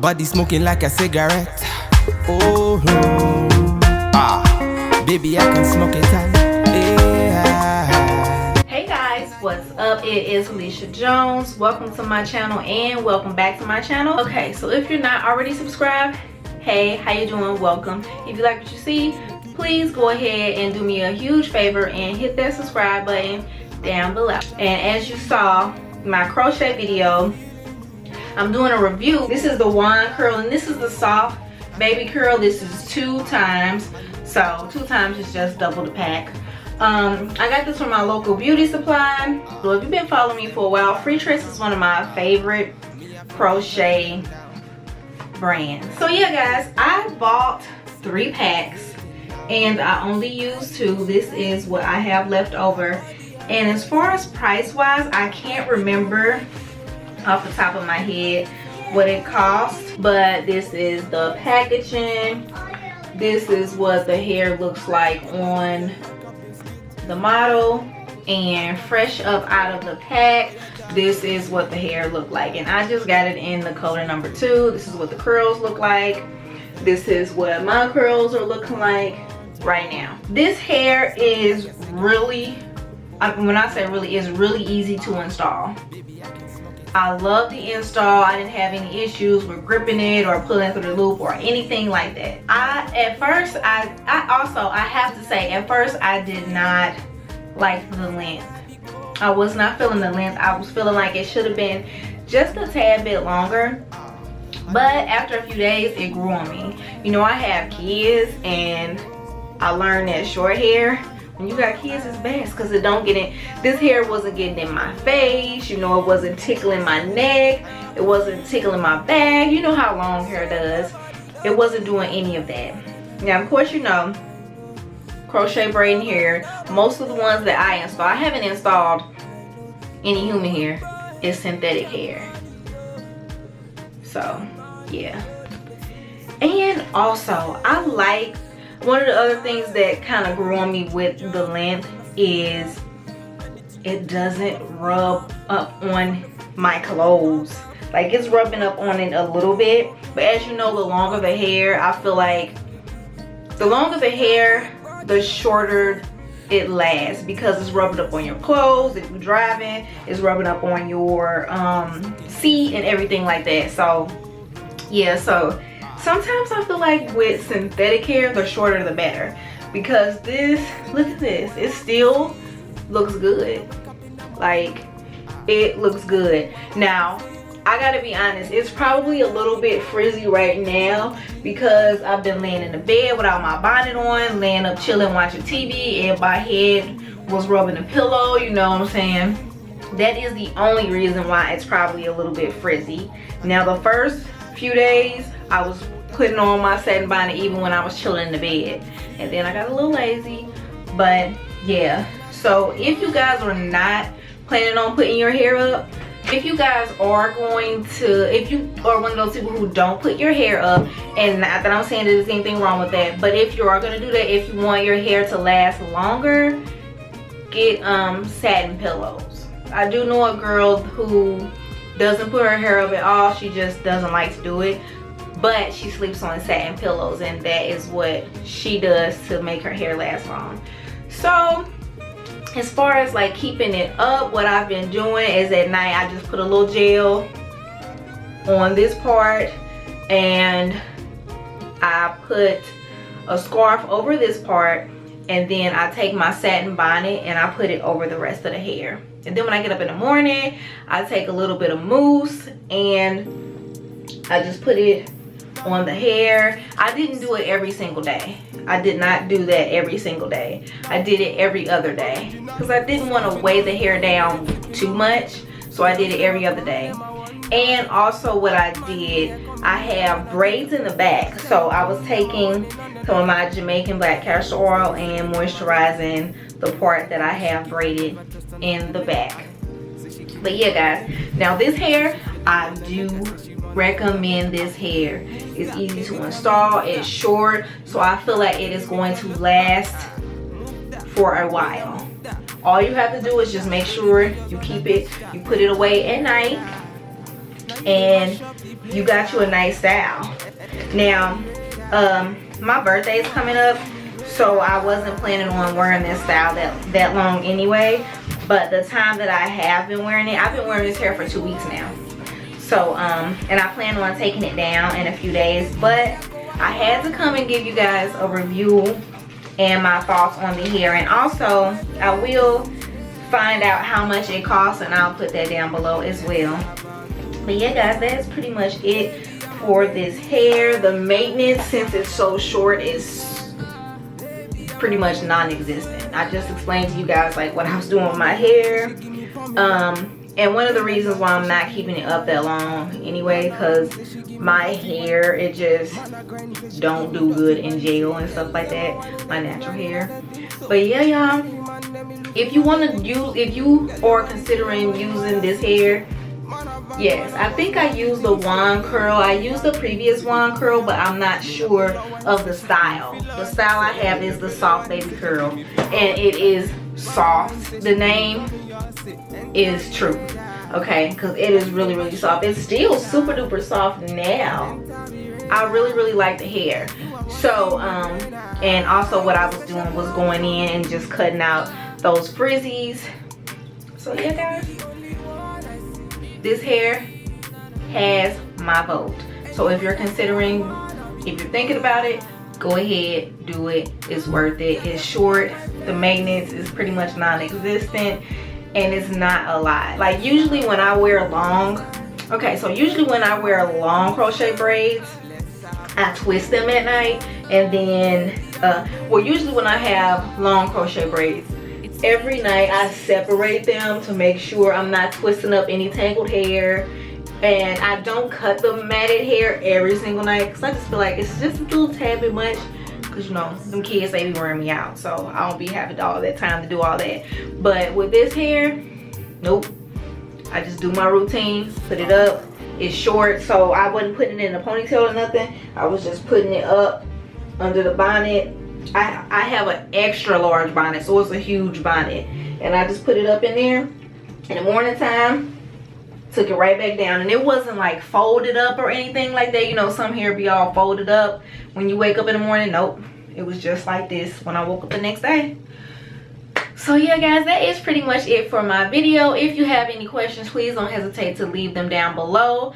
body smoking like a cigarette. Oh, baby, I can smoke it out. Yeah. Hey guys, what's up? It is Alicia Jones. Welcome to my channel and welcome back to my channel. Okay, so if you're not already subscribed, hey, how you doing? Welcome. If you like what you see, please go ahead and do me a huge favor and hit that subscribe button down below. And as you saw my crochet video, I'm doing a review. This is the wand curl and this is the soft baby curl. This is 2 times, so 2 times is just double the pack. I got this from my local beauty supply. So if you've been following me for a while, Freetress is one of my favorite crochet brands. So yeah guys, I bought 3 packs and I only used 2. This is what I have left over. And as far as price wise, I can't remember off the top of my head what it cost, but this is the packaging. This is what the hair looks like on the model, and fresh up out of the pack, this is what the hair looked like. And I just got it in the color number 2. This is what the curls look like. This is what my curls are looking like right now. This hair is really, when I say really, it's really easy to install. I love the install. I didn't have any issues with gripping it or pulling through the loop or anything like that. I have to say, at first I did not like the length. I was not feeling the length. I was feeling like it should have been just a tad bit longer. But after a few days, it grew on me. You know, I have kids and I learned that short hair, when you got kids, it's best because it don't get in. This hair wasn't getting in my face, you know, it wasn't tickling my neck, it wasn't tickling my back. You know how long hair does. It wasn't doing any of that. Now of course, you know, crochet braiding hair, most of the ones that I install, I haven't installed any human hair, it's synthetic hair. So yeah. And also I like, one of the other things that kind of grew on me with the length is it doesn't rub up on my clothes. Like, it's rubbing up on it a little bit, but as you know, the longer the hair, I feel like the longer the hair, the shorter it lasts, because it's rubbing up on your clothes. If you're driving, it's rubbing up on your seat and everything like that. So yeah, so sometimes I feel like with synthetic hair, the shorter the better, because this, look at this, it still looks good. Like, it looks good. Now I gotta be honest, it's probably a little bit frizzy right now because I've been laying in the bed without my bonnet on, laying up chilling watching TV, and my head was rubbing the pillow, you know what I'm saying? That is the only reason why it's probably a little bit frizzy. Now the first few days I was putting on my satin bonnet even when I was chilling in the bed, and then I got a little lazy. But yeah, so if you guys are not planning on putting your hair up, if you guys are going to, if you are one of those people who don't put your hair up, and not that I'm saying that there's anything wrong with that, but if you are going to do that, if you want your hair to last longer, get satin pillows. I do know a girl who doesn't put her hair up at all. She just doesn't like to do it, but she sleeps on satin pillows, and that is what she does to make her hair last long. So as far as like keeping it up, what I've been doing is at night I just put a little gel on this part, and I put a scarf over this part, and then I take my satin bonnet and I put it over the rest of the hair. And then when I get up in the morning, I take a little bit of mousse and I just put it on the hair. I didn't do it every single day. I did not do that every single day. I did it every other day because I didn't want to weigh the hair down too much, so I did it every other day. And also what I did, I have braids in the back, so I was taking some of my Jamaican black castor oil and moisturizing the part that I have braided in the back. But yeah guys, now this hair, I do recommend this hair. It's easy to install, it's short, so I feel like it is going to last for a while. All you have to do is just make sure you keep it, you put it away at night, and you got you a nice style. Now, my birthday is coming up, so I wasn't planning on wearing this style that long anyway. But the time that I have been wearing it, I've been wearing this hair for 2 weeks now. So, and I plan on taking it down in a few days. But I had to come and give you guys a review and my thoughts on the hair. And also, I will find out how much it costs, and I'll put that down below as well. But yeah, guys, that's pretty much it for this hair. The maintenance, since it's so short, is pretty much non-existent. I just explained to you guys like what I was doing with my hair. And one of the reasons why I'm not keeping it up that long anyway, because my hair, it just don't do good in gel and stuff like that, my natural hair. But yeah, y'all, if you want to use, if you are considering using this hair, yes, I think I used the wand curl. I used the previous wand curl, but I'm not sure of the style. The style I have is the soft baby curl, and it is soft. The name is true, okay, because it is really, really soft. It's still super duper soft now. I really, really like the hair. So, and also what I was doing was going in and just cutting out those frizzies. So yeah, guys, this hair has my vote. So if you're considering, if you're thinking about it, go ahead, do it. It's worth it. It's short. The maintenance is pretty much non-existent, and it's not a lot. Like usually when I wear long, okay, so usually when I wear long crochet braids, I twist them at night, and then, well, usually when I have long crochet braids, every night I separate them to make sure I'm not twisting up any tangled hair. And I don't cut the matted hair every single night, because I just feel like it's just a little tad bit much, because you know, them kids, they be wearing me out, so I don't be having all that time to do all that. But with this hair, nope, I just do my routine, put it up. It's short, so I wasn't putting it in a ponytail or nothing. I was just putting it up under the bonnet. I have an extra large bonnet, so it's a huge bonnet, and I just put it up in there in the morning time, took it right back down. And it wasn't like folded up or anything like that. You know, some hair be all folded up when you wake up in the morning. Nope, it was just like this when I woke up the next day. So yeah, guys, that is pretty much it for my video. If you have any questions, please don't hesitate to leave them down below.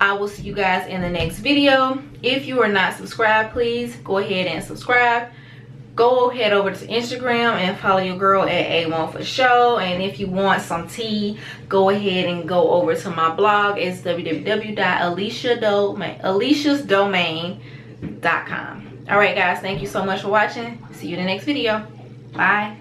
I will see you guys in the next video. If you are not subscribed, please go ahead and subscribe. Go ahead over to Instagram and follow your girl at A1 for show. And if you want some tea, go ahead and go over to my blog. It's www.aliciasdomain.com. All right, guys, thank you so much for watching. See you in the next video. Bye.